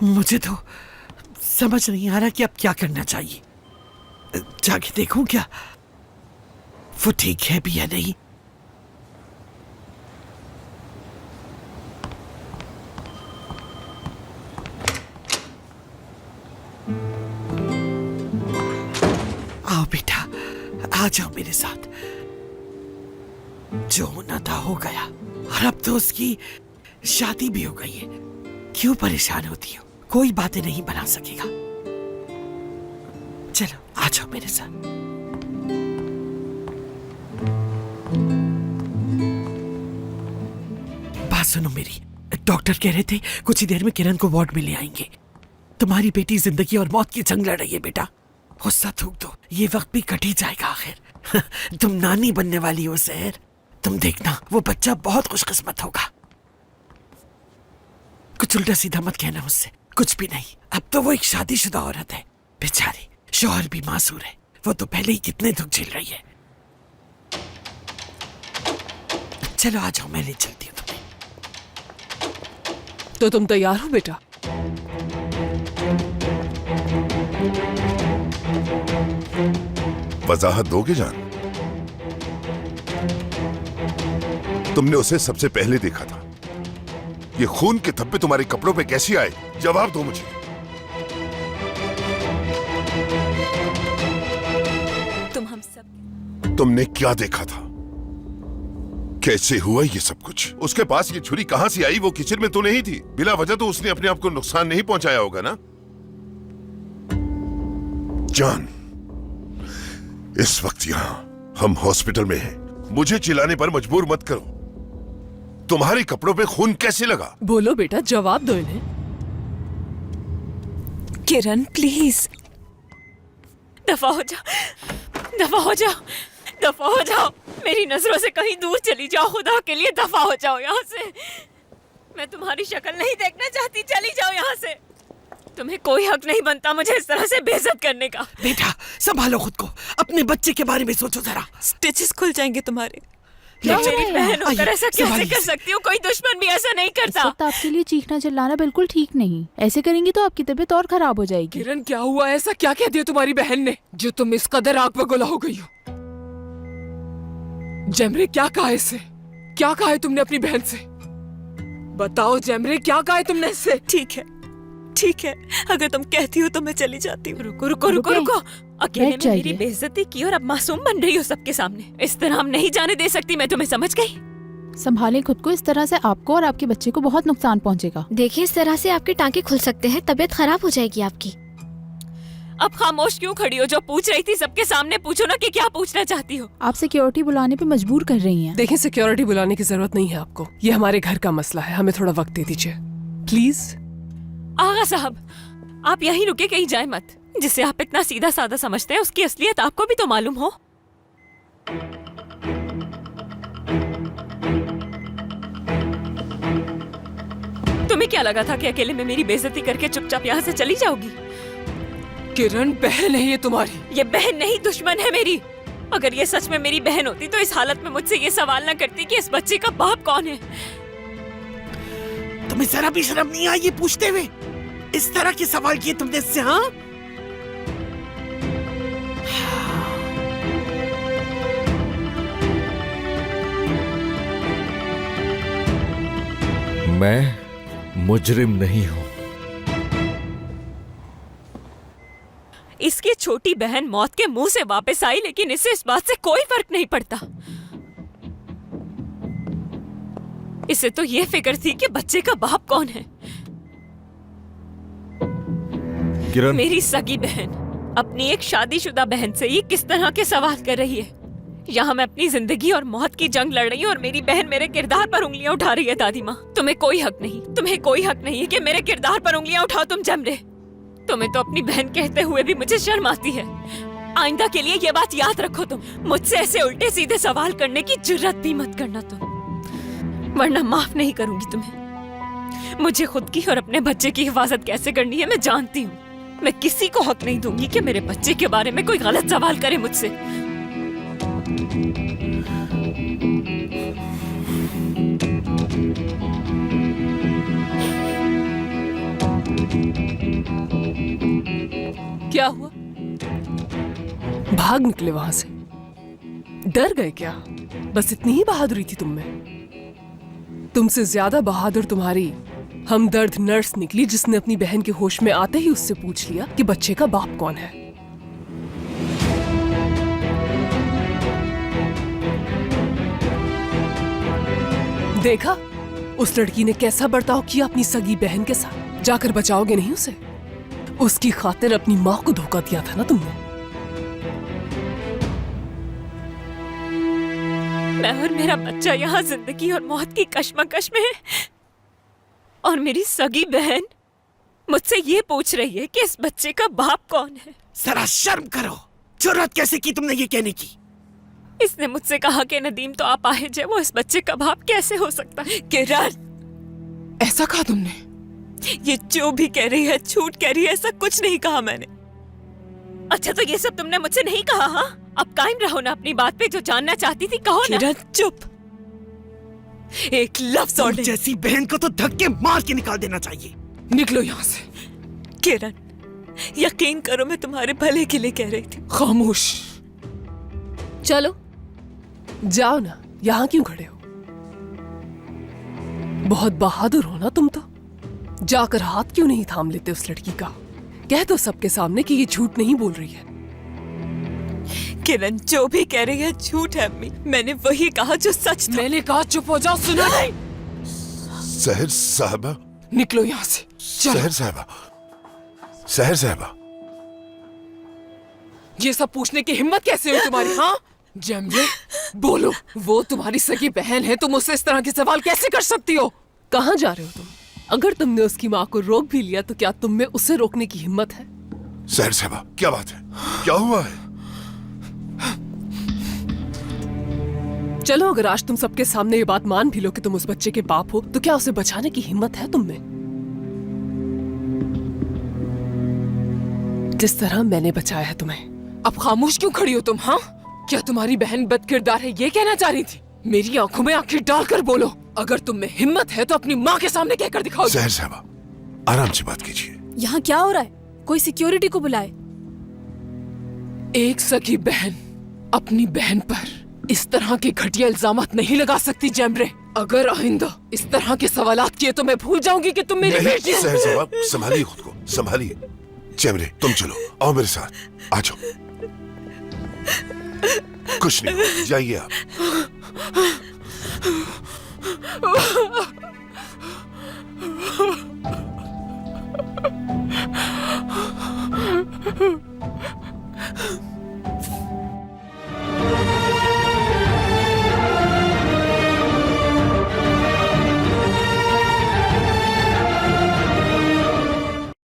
मुझे तो समझ नहीं आ रहा कि अब क्या करना चाहिए। जाके देखूं क्या वो ठीक है भी या नहीं। आओ बेटा, आ जाओ मेरे साथ। जो होना था हो गया, और अब तो उसकी शादी भी हो गई है। क्यों परेशान होती हो? कोई बातें नहीं बना सकेगा। चलो आ जाओ मेरे साथ। बात सुनो मेरी, डॉक्टर कह रहे थे कुछ ही देर में किरण को वार्ड में ले आएंगे। तुम्हारी बेटी जिंदगी और मौत की जंग लड़ रही है बेटा। गुस्सा थूक दो, ये वक्त भी कट ही जाएगा आखिर। तुम नानी बनने वाली हो सहर। तुम देखना वो बच्चा बहुत खुशकिस्मत होगा। कुछ उल्टा सीधा मत कहना उससे, कुछ भी नहीं। अब तो वो एक शादीशुदा औरत है बेचारी, शौहर भी मासूर है। वो तो पहले ही कितने दुख झेल रही है। चलो आ जाओ, मैं ले चलती हूँ तुम्हें। तो तुम तैयार हो बेटा? वजाहत दोगे जान? तुमने उसे सबसे पहले देखा था। ये खून के धब्बे तुम्हारे कपड़ों पे कैसे आए? जवाब दो मुझे। तुमने क्या देखा था? कैसे हुआ ये सब कुछ? उसके पास ये छुरी कहां से आई? वो किचन में तो नहीं थी। बिला वजह तो उसने अपने आप को नुकसान नहीं पहुंचाया होगा ना? जान, इस वक्त यहां हम हॉस्पिटल में हैं। मुझे चिल्लाने पर मजबूर मत करो। तुम्हारे कपड़ों पे खून कैसे लगा? बोलो बेटा, जवाब दो इन्हें। किरण प्लीज दफा हो जाओ, दफा हो जाओ, दफा हो जाओ। मेरी नजरों से कहीं दूर चली जाओ। खुदा के लिए दफा हो जाओ यहाँ से। मैं तुम्हारी शक्ल नहीं देखना चाहती। चली जाओ यहाँ से। तुम्हें कोई हक नहीं बनता मुझे इस तरह से बेइज्जत करने का। बेटा संभालो खुद को, अपने बच्चे के बारे में सोचो जरा। स्टिचेस खुल जाएंगे तुम्हारे। क्या मेरी बहन होकर ऐसा कैसे संभालिए कर सकती हूँ? कोई दुश्मन भी ऐसा नहीं करता। इस वक्त आपके लिए चीखना चिल्लाना बिल्कुल ठीक नहीं। ऐसे करेंगी तो आपकी तबीयत और खराब हो जाएगी। किरण क्या हुआ? ऐसा क्या कह दिया तुम्हारी बहन ने जो तुम इस कदर आग बगोला हो गई हो? जेमरे क्या कहा इसे? क्या कहा है तुमने अपनी बहन से? बताओ जेमरे, क्या कहा है तुमने इससे? ठीक है, ठीक है, अगर तुम कहती हो तो मैं चली जाती हूँ। रुको रुको रुको रुको। अकेले में मेरी बेइज्जती की और अब मासूम बन रही हो सबके सामने। इस तरह हम नहीं जाने दे सकती। मैं तुम्हें समझ गई। संभालें खुद को, इस तरह से आपको और आपके बच्चे को बहुत नुकसान पहुंचेगा। देखिए, इस तरह से आपके टांके खुल सकते हैं, तबीयत खराब हो जाएगी आपकी। अब खामोश क्यों खड़ी हो? जो पूछ रही थी सबके सामने पूछो ना कि क्या पूछना चाहती हो। आप सिक्योरिटी बुलाने पे मजबूर कर रही हैं। देखिए, सिक्योरिटी बुलाने की जरूरत नहीं है आपको। ये हमारे घर का मसला है। हमें थोड़ा वक्त दे दीजिए प्लीज। आगा साहब, आप यहीं रुके, कहीं जाए मत। जिसे आप इतना सीधा साधा समझते हैं उसकी असलियत आपको भी तो मालूम हो। तुम्हें क्या लगा था कि अकेले में मेरी बेइज्जती करके चुपचाप यहाँ से चली जाओगी? किरण बहन है ये तुम्हारी। ये बहन नहीं, दुश्मन है मेरी। अगर ये सच में मेरी बहन होती तो इस हालत में मुझसे ये सवाल न करती कि इस बच्चे का बाप कौन है। तुम्हें जरा भी शर्म नहीं आई ये पूछते हुए? इस तरह के सवाल किए तुमने इससे? हाँ, मैं मुजरिम नहीं हूं। इसकी छोटी बहन मौत के मुंह से वापस आई, लेकिन इसे इस बात से कोई फर्क नहीं पड़ता। इसे तो ये फिक्र थी कि बच्चे का बाप कौन है। किरण, मेरी सगी बहन अपनी एक शादीशुदा बहन से ये किस तरह के सवाल कर रही है? यहाँ मैं अपनी जिंदगी और मौत की जंग लड़ रही हूँ और मेरी बहन मेरे किरदार पर उंगलियां उठा रही है। दादी माँ, तुम्हें कोई हक नहीं, तुम्हें कोई हक नहीं है कि मेरे किरदार पर उंगलियां उठाओ। तुम जमरे, तुम्हें तो अपनी बहन कहते हुए भी मुझे शर्म आती है। आइंदा के लिए ये बात याद रखो। तुम मुझसे ऐसे उल्टे सीधे सवाल करने की जुर्रत भी मत करना तुम, वरना माफ नहीं करूंगी तुम्हें। मुझे खुद की और अपने बच्चे की हिफाजत कैसे करनी है मैं जानती हूँ। मैं किसी को हक नहीं दूंगी कि मेरे बच्चे के बारे में कोई गलत सवाल करे मुझसे। क्या हुआ? भाग निकले वहां से? डर गए क्या? बस इतनी ही बहादुरी थी तुम में? तुमसे ज्यादा बहादुर तुम्हारी हमदर्द नर्स निकली, जिसने अपनी बहन के होश में आते ही उससे पूछ लिया कि बच्चे का बाप कौन है। देखा उस लड़की ने कैसा बर्ताव किया अपनी सगी बहन के साथ। जाकर बचाओगे नहीं उसे? उसकी खातिर अपनी माँ को धोखा दिया था ना तुमने। मैं और मेरा बच्चा यहाँ जिंदगी और मौत की कश्मकश में है, और मेरी सगी बहन मुझसे ये पूछ रही है कि इस बच्चे का बाप कौन है। जरा शर्म करो, जरूरत कैसे की तुमने ये कहने की? इसने मुझसे कहा कि नदीम तो आप आए जे, वो इस बच्चे का बाप कैसे हो सकता है? किरण, ऐसा कहा तुमने? ये जो भी कह रही है झूठ कह रही है, ऐसा कुछ नहीं कहा मैंने। अच्छा तो ये सब तुमने मुझसे नहीं कहा? हाँ, अब कायम रहो ना अपनी बात पे। जो जानना चाहती थी कहो ना। किरण चुप, एक लफ्ज और तुम नहीं। जैसी बहन को तो धक्के मार के निकाल देना चाहिए। निकलो यहाँ से। किरण, यकीन करो मैं तुम्हारे भले के लिए कह रही थी। खामोश। चलो जाओ ना, यहाँ क्यों खड़े हो? बहुत बहादुर हो ना तुम तो। जाकर हाथ क्यों नहीं थाम लेते उस लड़की का? कह दो सबके सामने कि ये झूठ नहीं बोल रही है। किरण, जो भी कह रही है झूठ है अम्मी। मैंने वही कहा जो सच था। मैंने कहा चुप हो जाओ, सुना नहीं? सहर साहबा, निकलो यहाँ से। चलो। सहर साहबा, सहर साहबा, ये सब पूछने की हिम्मत कैसे हुई तुम्हारी? हाँ जमरे, बोलो, वो तुम्हारी सगी बहन है, तुम उससे इस तरह के सवाल कैसे कर सकती हो? कहाँ जा रहे हो तुम? अगर तुमने उसकी माँ को रोक भी लिया तो क्या तुम में उसे रोकने की हिम्मत है? सहर साहबा, क्या बात है? क्या हुआ है? चलो, अगर आज तुम सबके सामने ये बात मान भी लो कि तुम उस बच्चे के बाप हो, तो क्या उसे बचाने की हिम्मत है तुम में? जिस तरह मैंने बचाया है तुम्हें। अब खामोश क्यों खड़ी हो तुम? हाँ, क्या तुम्हारी बहन बदकिरदार है ये कहना चाह रही थी? मेरी आंखों में आंखें डालकर बोलो। अगर तुम में हिम्मत है तो अपनी माँ के सामने कहकर दिखाओ। सहर साहबा, आराम से बात कीजिए। यहाँ क्या हो रहा है? कोई सिक्योरिटी को बुलाए। एक सगी बहन अपनी बहन पर इस तरह के घटिया इल्जामात नहीं लगा सकती जैमरे। अगर आइंदा इस तरह के सवालात किए तो मैं भूल जाऊंगी कि तुम मेरी बेटी नहीं हो। सहर साहबा, संभालिए खुद को, संभालिए। जैमरे, तुम चलो, आओ मेरे साथ, आ जाओ। कुछ नहीं हुआ, जाइए आप।